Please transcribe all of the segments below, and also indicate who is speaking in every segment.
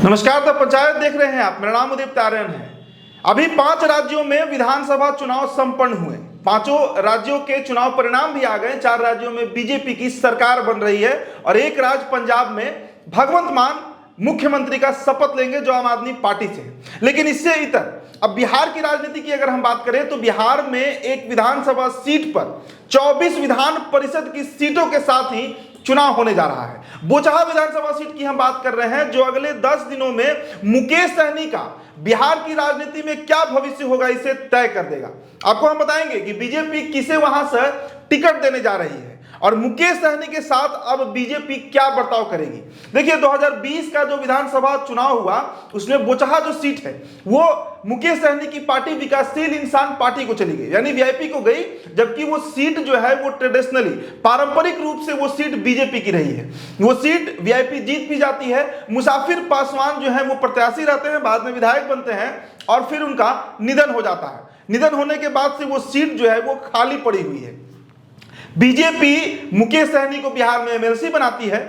Speaker 1: नमस्कार। द पंचायत देख रहे हैं आप। मेरा नाम उदित तारण है। अभी 5 राज्यों में विधानसभा चुनाव संपन्न हुए। 5 राज्यों के चुनाव परिणाम भी आ गए। 4 राज्यों में बीजेपी की सरकार बन रही है और एक राज्य पंजाब में भगवंत मान मुख्यमंत्री का शपथ लेंगे जो आम आदमी पार्टी से है। लेकिन इससे इतर अब बिहार की राजनीति की अगर हम बात करें तो बिहार में एक विधानसभा सीट पर 24 विधान परिषद की सीटों के साथ ही चुनाव होने जा रहा है। बोचहा विधानसभा सीट की हम बात कर रहे हैं जो अगले 10 दिनों में मुकेश सहनी का बिहार की राजनीति में क्या भविष्य होगा इसे तय कर देगा। आपको हम बताएंगे कि बीजेपी किसे वहां से टिकट देने जा रही है और मुकेश सहनी के साथ अब बीजेपी क्या बर्ताव करेगी। देखिए 2020 का जो विधानसभा चुनाव हुआ उसमें बोचहा जो सीट है वो मुकेश सहनी की पार्टी विकासशील इंसान पार्टी को चली गई, यानी वीआईपी को गई, जबकि वो सीट जो है वो ट्रेडिशनली पारंपरिक रूप से वो सीट बीजेपी की रही है। वो सीट वीआईपी जीत भी जाती है। मुसाफिर पासवान जो है वो प्रत्याशी रहते हैं, बाद में विधायक बनते हैं और फिर उनका निधन हो जाता है। निधन होने के बाद से वो सीट जो है वो खाली पड़ी हुई है। बीजेपी मुकेश सहनी को बिहार में एमएलसी बनाती है,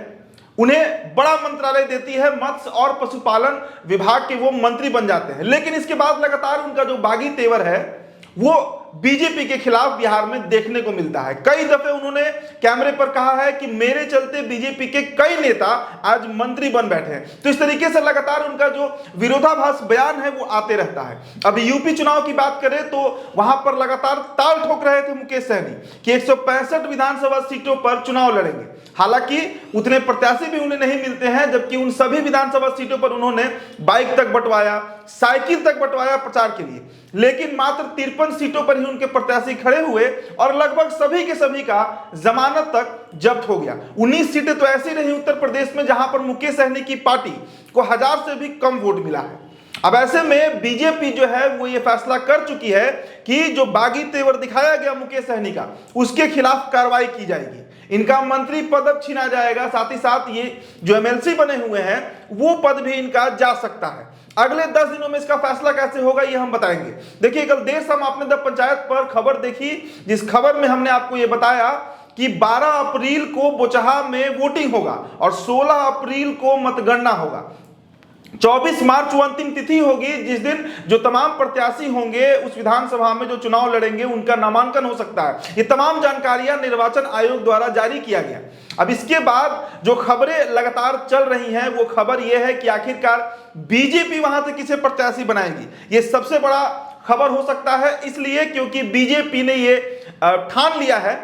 Speaker 1: उन्हें बड़ा मंत्रालय देती है, मत्स्य और पशुपालन विभाग के वो मंत्री बन जाते हैं। लेकिन इसके बाद लगातार उनका जो बागी तेवर है वो बीजेपी के खिलाफ बिहार में देखने को मिलता है। कई दफे उन्होंने कैमरे पर कहा है कि मेरे चलते बीजेपी के कई नेता आज मंत्री बन बैठे हैं। तो इस तरीके से लगातार उनका जो विरोधाभास बयान है वो आते रहता है। अब यूपी चुनाव की बात करें तो वहां पर लगातार ताल ठोक रहे थे मुकेश सहनी कि 165 विधानसभा सीटों पर चुनाव लड़ेंगे। हालांकि उतने प्रत्याशी भी उन्हें नहीं मिलते हैं, जबकि उन सभी विधानसभा सीटों पर उन्होंने बाइक तक बंटवाया, साइकिल तक बंटवाया प्रचार के लिए। लेकिन मात्र 53 सीटों पर ही उनके प्रत्याशी खड़े हुए और लगभग सभी के सभी का जमानत तक जब्त हो गया। 19 सीटें तो ऐसी रही उत्तर प्रदेश में जहां पर मुकेश सहनी की पार्टी को 1000 से भी कम वोट मिला है। अब ऐसे में बीजेपी जो है वो ये फैसला कर चुकी है कि जो बागी तेवर दिखाया गया मुकेश सहनी का उसके खिलाफ कार्रवाई की जाएगी। इनका मंत्री पद अब छीना जाएगा, साथ ही साथ ये जो एमएलसी बने हुए हैं वो पद भी इनका जा सकता है। अगले 10 दिनों में इसका फैसला कैसे होगा ये हम बताएंगे। देखिए कल देर शाम आपने द पंचायत पर खबर देखी, जिस खबर में हमने आपको ये बताया कि 12 अप्रैल को बोचहा में वोटिंग होगा और 16 अप्रैल को मतगणना होगा। 24 मार्च वो अंतिम तिथि होगी जिस दिन जो तमाम प्रत्याशी होंगे उस विधानसभा में जो चुनाव लड़ेंगे उनका नामांकन हो सकता है। ये तमाम जानकारियां निर्वाचन आयोग द्वारा जारी किया गया। अब इसके बाद जो खबरें लगातार चल रही हैं वो खबर ये है कि आखिरकार बीजेपी वहां से किसे प्रत्याशी बनाएगी। ये सबसे बड़ा खबर हो सकता है, इसलिए क्योंकि बीजेपी ने ये ठान लिया है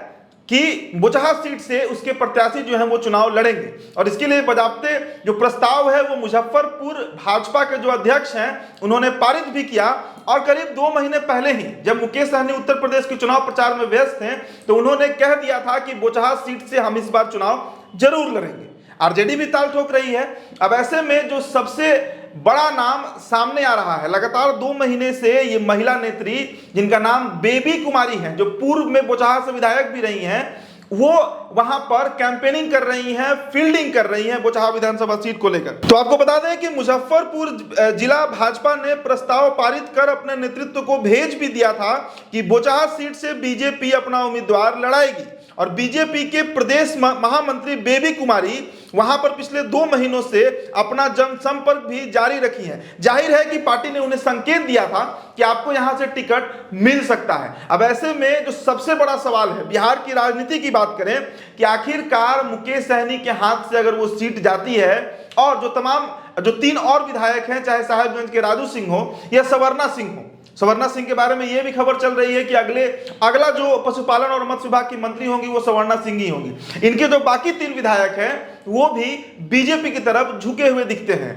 Speaker 1: कि बोचहा सीट से उसके प्रत्याशी जो हैं वो चुनाव लड़ेंगे और इसके लिए बजाबते जो प्रस्ताव है वो मुजफ्फरपुर भाजपा के जो अध्यक्ष हैं उन्होंने पारित भी किया। और करीब 2 महीने पहले ही जब मुकेश सहनी उत्तर प्रदेश के चुनाव प्रचार में व्यस्त थे तो उन्होंने कह दिया था कि बोचहा सीट से हम इस बार चुनाव जरूर लड़ेंगे। आरजेडी भी ताल ठोक रही है। अब ऐसे में जो सबसे बड़ा नाम सामने आ रहा है, लगातार 2 महीने से ये महिला नेत्री जिनका नाम बेबी कुमारी है, जो पूर्व में बोचहा से विधायक भी रही हैं, वो वहां पर कैंपेनिंग कर रही हैं, फील्डिंग कर रही हैं बोचहा विधानसभा सीट को लेकर। तो आपको बता दें कि मुजफ्फरपुर जिला भाजपा ने प्रस्ताव पारित कर अपने नेतृत्व को भेज भी दिया था कि बोचहा सीट से बीजेपी अपना उम्मीदवार लड़ाएगी और बीजेपी के प्रदेश महामंत्री बेबी कुमारी वहां पर पिछले 2 महीनों से अपना जनसंपर्क भी जारी रखी है। जाहिर है कि पार्टी ने उन्हें संकेत दिया था कि आपको यहां से टिकट मिल सकता है। अब ऐसे में जो सबसे बड़ा सवाल है बिहार की राजनीति की बात करें कि आखिरकार मुकेश सहनी के हाथ से अगर वो सीट जाती है और जो 3 और विधायक हैं, चाहे साहेबगंज के राजू सिंह हो या सवर्णा सिंह हो। सवर्णा सिंह के बारे में यह भी खबर चल रही है कि अगला जो पशुपालन और मत्स्य विभाग की मंत्री होंगी वो सवर्णा सिंह ही होंगी। इनके जो बाकी 3 विधायक हैं वो भी बीजेपी की तरफ झुके हुए दिखते हैं।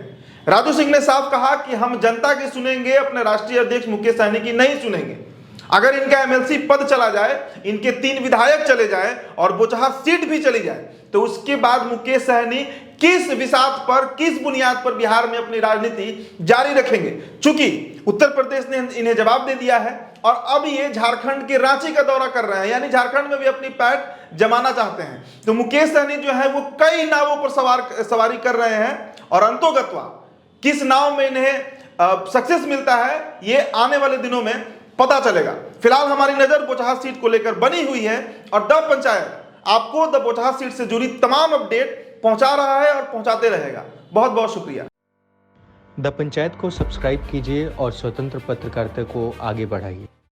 Speaker 1: राजू सिंह ने साफ कहा कि हम जनता की सुनेंगे, अपने राष्ट्रीय अध्यक्ष मुकेश सहनी की नहीं सुनेंगे। अगर इनका एमएलसी पद चला जाए, इनके 3 विधायक चले जाएं और बोचहा सीट भी चली जाए तो उसके बाद मुकेश सहनी किस विसात पर, किस बुनियाद पर बिहार में अपनी राजनीति जारी रखेंगे। चूंकि उत्तर प्रदेश ने इन्हें जवाब दे दिया है और अब ये झारखंड के रांची का दौरा कर रहे हैं, यानी झारखंड में भी अपनी पैठ जमाना चाहते हैं। तो मुकेश सहनी जो है वो कई नावों पर सवारी कर रहे हैं और अंतोगत्वा किस नाव में इन्हें सक्सेस मिलता है ये आने वाले दिनों में पता चलेगा। फिलहाल हमारी नजर बोचहा सीट को लेकर बनी हुई है और द पंचायत आपको द बोचहा सीट से जुड़ी तमाम अपडेट पहुंचा रहा है और पहुंचाते रहेगा। बहुत बहुत शुक्रिया।
Speaker 2: द पंचायत को सब्सक्राइब कीजिए और स्वतंत्र पत्रकारिता को आगे बढ़ाइए।